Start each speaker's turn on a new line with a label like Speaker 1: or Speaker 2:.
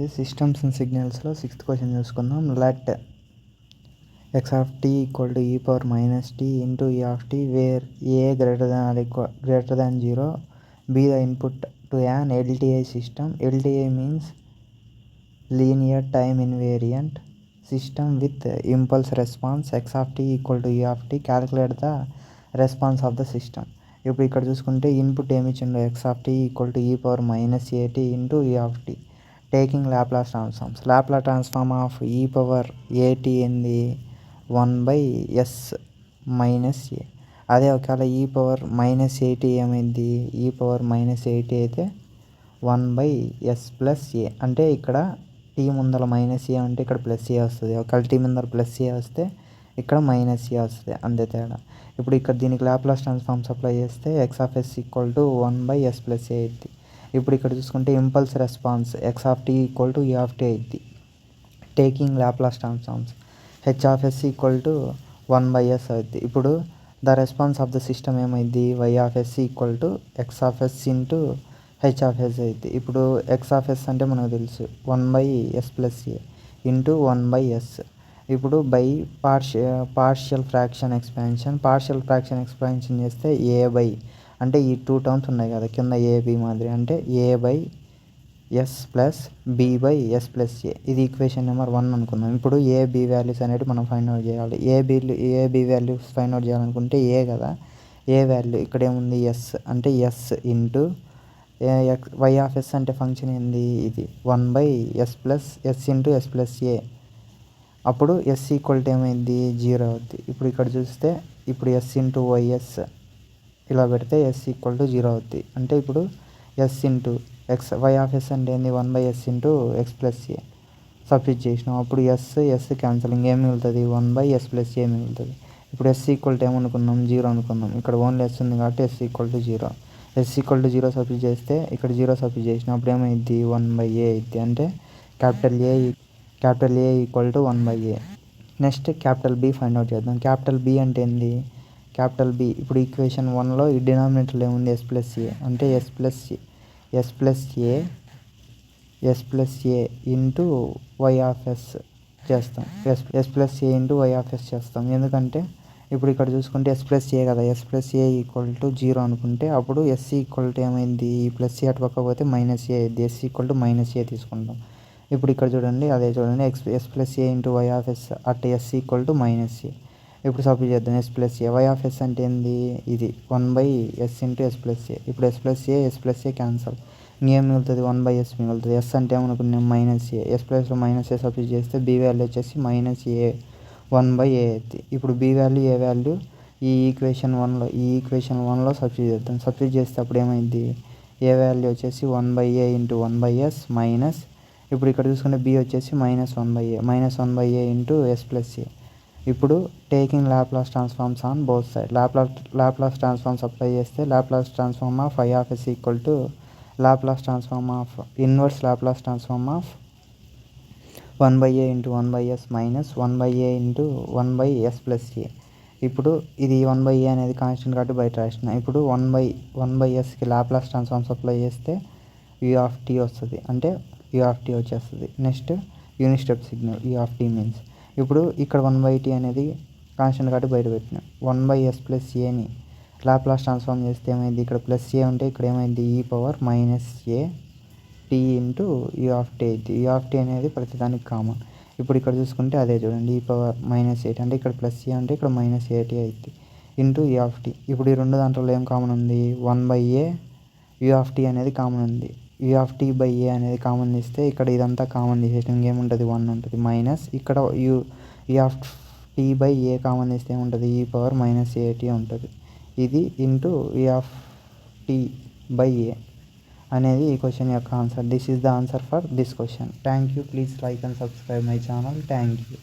Speaker 1: వచ్చేసి systems and సిగ్నల్స్లో 6th question చూసుకుందాం. Let x of t equal to e power minus t into e of t where a greater than 0 be the input to an LTI system. LTI means linear time invariant system with impulse response. X of t equal to e of t. Calculate the response of the system. ఇప్పుడు ఇక్కడ చూసుకుంటే input ఏమి ఇచ్చిండో X of T equal to E power minus A T into E of T. Taking Laplace transforms. Laplace transform of E power A T ఏంది 1/s minus ఏ. అదే ఒకవేళ ఈ power minus ఏటీ ఏమైంది, ఈ పవర్ మైనస్ ఏటీ అయితే 1/s ప్లస్ ఏ. అంటే ఇక్కడ టీ ముందర మైనస్ ఏ అంటే ఇక్కడ ప్లస్ ఏ వస్తుంది. ఒకవేళ టీ ముందర ప్లస్ ఏ వస్తే ఇక్కడ మైనస్ ఏ వస్తుంది, అంతే తేడా. ఇప్పుడు ఇక్కడ దీనికి లాప్లాస్ ట్రాన్స్ఫార్మ్స్ అప్లై చేస్తే X of S equal to 1/s plus A అయింది. ఇప్పుడు ఇక్కడ చూసుకుంటే impulse response X of T equal to E of T అయింది. Taking Laplace transforms H of S equal to 1/s అవుద్ది. ఇప్పుడు the response of the system ఏమైంది, Y of S equal to X of S into H of S అయింది. ఇప్పుడు X of S అంటే మనకు తెలుసు 1/s plus A into 1/s. ఇప్పుడు by partial fraction expansion చేస్తే ఏ బై అంటే ఈ 2 టర్మ్స్ ఉన్నాయి కదా కింద ఏబి మాదిరి, అంటే A/s ప్లస్ B/s ప్లస్ ఏ. ఇది ఈక్వేషన్ నెంబర్ 1 అనుకుందాం. ఇప్పుడు ఏబి వాల్యూస్ అనేవి మనం ఫైండ్ అవుట్ చేయాలి. ఏబి వాల్యూస్ ఫైండ్ అవుట్ చేయాలనుకుంటే ఏ కదా, ఏ వాల్యూ ఇక్కడ ఏముంది ఎస్, అంటే S into Y of S అంటే ఫంక్షన్ ఏంది ఇది 1/s plus S into S plus A. అప్పుడు ఎస్ ఈక్వల్ టు ఏమైంది 0 అవుద్ది. ఇప్పుడు ఇక్కడ చూస్తే ఇప్పుడు ఎస్ ఇంటూ వైఎస్ ఇలా పెడితే ఎస్ ఈక్వల్ టు 0 అవుద్ది. అంటే ఇప్పుడు S into X Y of S అంటే ఏంది 1/s into X plus A substitute చేసినాం. అప్పుడు ఎస్ క్యాన్సల్, ఇంకేం మిగులుతుంది 1/s ప్లస్ ఏ మిగులుతుంది. ఇప్పుడు ఎస్ ఈక్వల్ టు ఏమనుకున్నాం 0 అనుకున్నాం. ఇక్కడ ఓన్లీ ఎస్ ఉంది కాబట్టి S equal to 0. S equal to 0 substitute చేస్తే ఇక్కడ 0 సబ్స్టిట్యూట్ చేసినాం. అప్పుడు ఏమైంది 1/a అయింది. అంటే capital A equal to 1/a. Next capital B find out చేద్దాం. క్యాపిటల్ బి అంటే ఏంది, క్యాపిటల్ బి ఇప్పుడు ఈక్వేషన్ 1లో ఈ డినామినేటర్లో ఏముంది ఎస్ ప్లస్ ఏ, అంటే S plus A into Y of S చేస్తాం. S plus A into Y of S చేస్తాం. ఎందుకంటే ఇప్పుడు ఇక్కడ చూసుకుంటే ఎస్ ప్లస్ ఏ కదా, S plus A equal to 0 అనుకుంటే అప్పుడు ఎస్ ఈక్వల్ టు ఏమైంది ఈ ప్లస్ ఏ అటు పక్క పోతే మైనస్ ఏ అయింది. S equal to minus A తీసుకుంటాం. ఇప్పుడు ఇక్కడ చూడండి అదే చూడండి S plus A into Y of S at S equal to minus A. ఇప్పుడు సబ్స్టిట్యూట్ చేద్దాం S plus A. Y of S అంటే ఏంది ఇది 1/s into S plus A. ఇప్పుడు ఎస్ ప్లస్ ఏ క్యాన్సల్, ఇంకేం మిగులుతుంది 1/s మిగులుతుంది. ఎస్ అంటే ఏమనుకున్నాం మైనస్ ఏ. ఎస్ ప్లస్లో మైనస్ ఏ సబ్స్టిట్యూట్ చేస్తే బి వాల్యూ వచ్చేసి మైనస్ ఏ 1/a అవుతుంది. ఇప్పుడు బి వాల్యూ ఏ వాల్యూ ఈ ఈక్వేషన్ 1లో సబ్స్టిట్యూట్ చేద్దాం. సబ్స్టిట్యూట్ చేస్తే అప్పుడు ఏమైంది ఏ వాల్యూ వచ్చేసి 1/a ఇంటూ 1/s మైనస్, ఇప్పుడు ఇక్కడ చూసుకుంటే బి వచ్చేసి -1/a into S plus A. ఇప్పుడు taking Laplace transforms on both side. Laplace transforms apply చేస్తే Laplace transform of I of S equal to Laplace transform of inverse Laplace transform of 1/a into 1/s minus 1/a into 1/s plus A. ఇప్పుడు ఇది 1/a అనేది constant కాబట్టి బయట రాసిన. ఇప్పుడు 1/sకి Laplace transforms apply చేస్తే యూ ఆఫ్ టీ వస్తుంది, అంటే యూ ఆఫ్ టీ వచ్చేస్తుంది. Next unit step signal U of T means. ఇప్పుడు ఇక్కడ 1/t అనేది కాన్స్టెంట్ కాబట్టి బయట పెట్టిన 1/s ప్లస్ ఏని లాప్లాస్ ట్రాన్స్ఫార్మ్ చేస్తే ఏమైంది ఇక్కడ ప్లస్ ఏ ఉంటే ఇక్కడ ఏమైంది ఈ power minus A T into you of T అయితే యూ ఆఫ్ టీ అనేది ప్రతిదానికి కామన్. ఇప్పుడు ఇక్కడ చూసుకుంటే అదే చూడండి ఈ పవర్ -8 అంటే ఇక్కడ ప్లస్ ఏ అంటే ఇక్కడ -8 అవుతుంది ఇంటూ యూ ఆఫ్ టీ. ఇప్పుడు ఈ రెండు దాంట్లో ఏం కామన్ ఉంది 1/a యూ ఆఫ్ టీ అనేది కామన్ ఉంది. You of t by a అనేది కామన్ తీస్తే ఇక్కడ ఇదంతా కామన్ తీసేసి ఇంకేముంటుంది 1 ఉంటుంది మైనస్ ఇక్కడ u of t by a common తీస్తే ఏముంటుంది ఈ పవర్ -8 ఉంటుంది. ఇది into you of t by a అనేది ఈ క్వశ్చన్ యొక్క answer. This is the answer for this question. Thank you. Please like and subscribe my channel. Thank you.